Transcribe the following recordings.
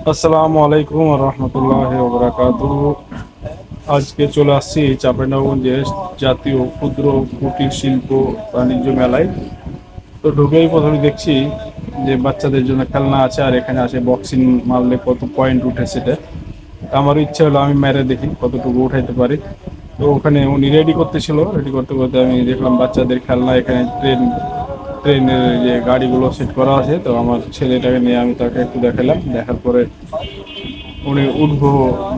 আসসালামু আলাইকুম রহমতুল্লাহ বারাকাতুহু। আজকে চলে আসছি চাঁপাইনবাবগঞ্জের জাতীয় ক্ষুদ্র কুটির শিল্প বাণিজ্য মেলায়। তো ঢুকেই প্রথমে দেখছি যে বাচ্চাদের জন্য খেলনা আছে, আর এখানে আছে বক্সিং মারলে কত পয়েন্ট উঠে সেটা। আমার ইচ্ছা হলো আমি মেরে দেখি কতটুকু উঠাইতে পারি। তো ওখানে উনি রেডি করতেছিল, রেডি করতে করতে আমি দেখলাম বাচ্চাদের খেলনা, এখানে ট্রেনের যে গাড়িগুলো সেট করা আছে। তো আমার ছেলেটাকে নিয়ে আমি তাকে একটু দেখালাম, দেখার পরে উনি উঠবো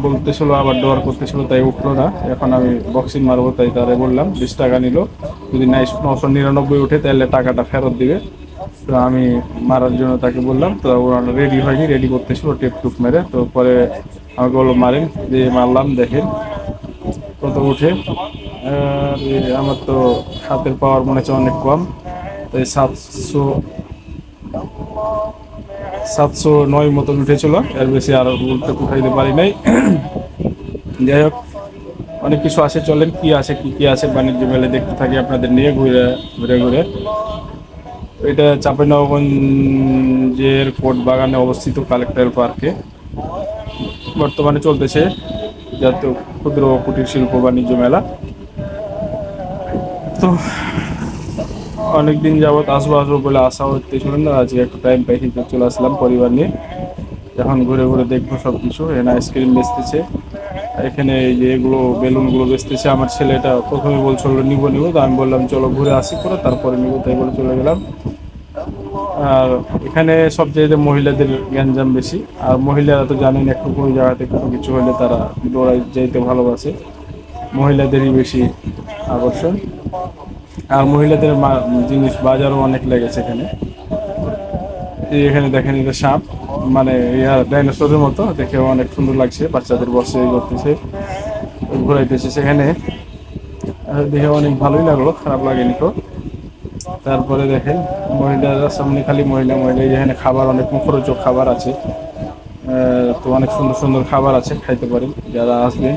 বলতেছিল, আবার ডর করতেছিল, তাই উঠলো না। এখন আমি বক্সিং মারবো, তাই তারে বললাম 20 টাকা নিল, যদি 999 উঠে তাহলে টাকাটা ফেরত দিবে। তো আমি মারার জন্য তাকে বললাম, তো ওরা রেডি হয়নি, রেডি করতেছিল টেপ টুপ মেরে। তো পরে আমাকে বললো মারেন, যে মারলাম, দেখেন কত উঠে। আমার তো হাতের পাওয়ার মনে হচ্ছে অনেক কম, তাই 709 মতন উঠেছিল, এর বেশি আর উঠাইতে পারি নাই। যাই হোক, অনেক কিছু আছে, চলেন কি আছে কি কি আছে বাণিজ্য মেলে দেখতে থাকি আপনাদের নিয়ে ঘুরে ঘুরে ঘুরে। এটা চাঁপাইনবাবগঞ্জের কোট বাগানে অবস্থিত কালেক্টর পার্কে বর্তমানে চলতেছে জাতীয় ক্ষুদ্র কুটির শিল্প বাণিজ্য মেলা। তো অনেকদিন যাবৎ আসবো আসবো বলে আশা হচ্ছিল না, আজকে একটু টাইম পাইছি, তো চলে আসলাম পরিবার নিয়ে। এখন ঘুরে ঘুরে দেখবো সব কিছু। এখানে আইসক্রিম বেচতেছে, এখানে এই যে এগুলো বেলুনগুলো বেচতেছে। আমার ছেলেটা প্রথমে বলছিল নিবো নিবো, তো আমি বললাম চলো ঘুরে আসি পরে তারপরে নিবো, তাই বলে চলে গেলাম। আর এখানে সবচেয়ে মহিলাদের গ্যাঞ্জাম বেশি, আর মহিলারা তো জানেন একটু কোনো জায়গাতে কোনো কিছু হলে তারা দৌড়াই যাইতে ভালোবাসে, মহিলাদেরই বেশি আকর্ষণ। আর মহিলাদের জিনিস বাজারও অনেক লেগেছে এখানে। এখানে দেখেন, এটা সাপ, মানে ডাইনোসরের মতো দেখে অনেক সুন্দর লাগছে, বাচ্চাদের বসে করতেছে, ঘুরাইতেছে সেখানে। দেখে অনেক ভালোই লাগলো, খারাপ লাগেনি তো। তারপরে দেখেন মহিলারা সামনে, খালি মহিলা মহিলা। এখানে খাবার, অনেক মুখরোচক খাবার আছে। তো অনেক সুন্দর সুন্দর খাবার আছে, খাইতে পারেন যারা আসবেন।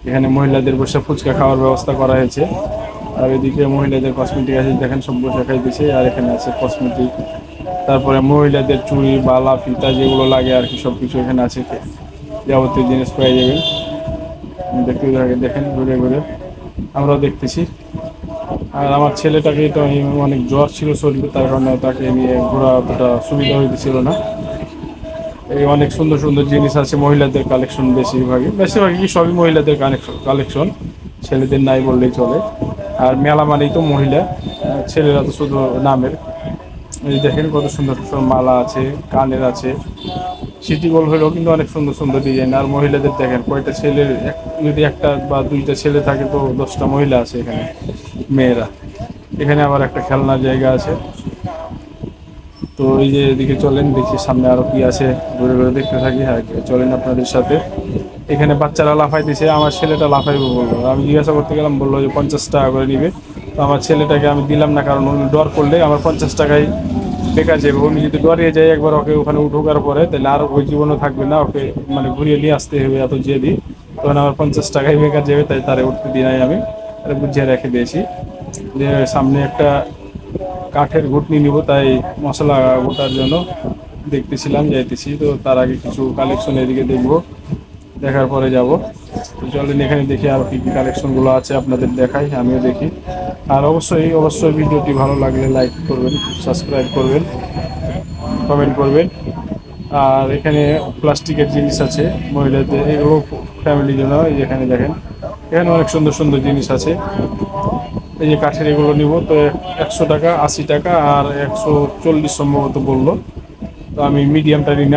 এখানে মহিলাদের বসে ফুচকা খাওয়ার ব্যবস্থা করা হয়েছে। আর এদিকে মহিলাদের কসমেটিক আছে, দেখেন সব বসে খাইতেছে। আর এখানে আছে কসমেটিক, তারপরে মহিলাদের চুড়ি বালা ফিতা যেগুলো লাগে আর কি, সব কিছু এখানে আছে, যাবতীয় জিনিস পেয়ে যাবেন। দেখতে দেখেন ঘুরে ঘুরে আমরাও দেখতেছি। আর আমার ছেলেটাকে তো অনেক জ্বর ছিল শরীরে, তার কারণে তাকে নিয়ে ঘোরা অতটা সুবিধা হইতেছিল না। এই অনেক সুন্দর সুন্দর জিনিস আছে, মহিলাদের কালেকশন বেশিরভাগই কি সবই মহিলাদের কালেকশন, ছেলেদের নাই বললেই চলে। আর মেলা মানেই তো মহিলা, ছেলেরা তো শুধু নামের। এই দেখেন কত সুন্দর সুন্দর মালা আছে, কানের আছে, সিটি গোল হলেও কিন্তু অনেক সুন্দর সুন্দর ডিজাইন। আর মহিলাদের দেখেন কয়টা ছেলের, যদি একটা বা দুইটা ছেলে থাকে তো 10টা মহিলা আছে এখানে, মেয়েরা। এখানে আবার একটা খেলনার জায়গা আছে। তো এই যে এদিকে চলেন দেখি সামনে আরো কি আছে, ঘুরে ঘুরে দেখতে থাকি। হ্যাঁ, চলেন আপনাদের সাথে। এখানে বাচ্চারা লাফাই দিছে, আমার ছেলেটা লাফাইবো বললো, আমি জিজ্ঞাসা করতে গেলাম, বললো যে 50 টাকা করে নিবে। তো আমার ছেলেটাকে আমি দিলাম না, কারণ উনি ডর করলে আমার 50 টাকায় বেকার যাবে। উনি যদি ডরিয়ে যায় একবার, ওকে ওখানে ঢোকার পরে, তাহলে আর ওই জীবনও থাকবে না, ওকে মানে ঘুরিয়ে নিয়ে আসতে হবে এত জেদি। তখন আমার 50 টাকায় বেকার যাবে, তাই তারে উঠতে দিই নাই আমি, বুঝিয়ে রেখে দিয়েছি। যে সামনে একটা কাঠের ঘুটনি নিব, তাই মশলা গোটার জন্য দেখতেছিলাম, যাইতেছি। তো তার আগে কিছু কালেকশন এদিকে দেখবো, দেখার পরে যাব। তো চলেন এখানে দেখি আর কি কি কালেকশনগুলো আছে, আপনাদের দেখাই, আমিও দেখি। আর অবশ্যই অবশ্যই ভিডিওটি ভালো লাগলে লাইক করবেন, সাবস্ক্রাইব করবেন, কমেন্ট করবেন। আর এখানে প্লাস্টিকের জিনিস আছে মহিলাদের, এগুলো ফ্যামিলির জন্য। এখানে দেখেন, এখানে অনেক সুন্দর সুন্দর জিনিস আছে। এই যে কাঠের এগুলো নিব, তো 100 টাকা, 80 টাকা আর 140 সম্ভবত বললো। তো আমি মিডিয়ামটা নিলাম।